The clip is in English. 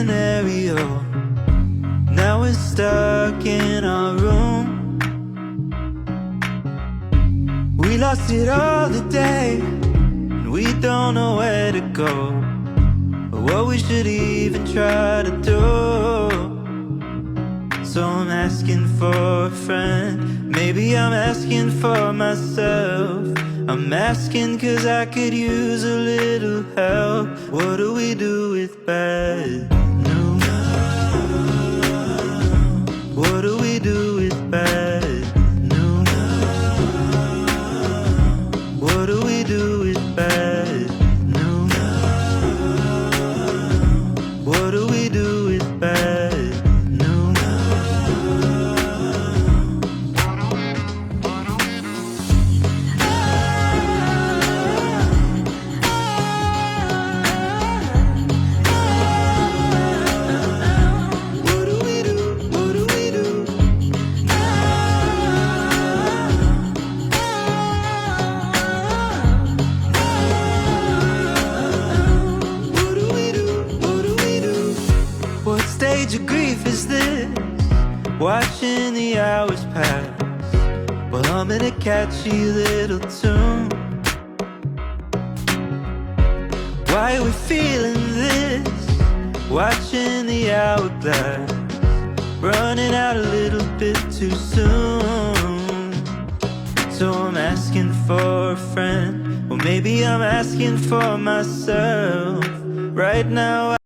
scenario. Now we're stuck in our room. We lost it all today, and we don't know where to go, or what we should even try to do. So I'm asking for a friend, maybe I'm asking for myself. I'm asking cause I could use a little help. What do we do with bad news? What do we do with bad news? What do we do with bad news? What do we do with bad news? What do we do? What do we do? What do we do? What do we do? What stage of grief is this? Watching the hours pass while humming a catchy little tune. Why are we feeling this? Watching the hourglass running out a little bit too soon. So I'm asking for a friend, or maybe I'm asking for myself right now.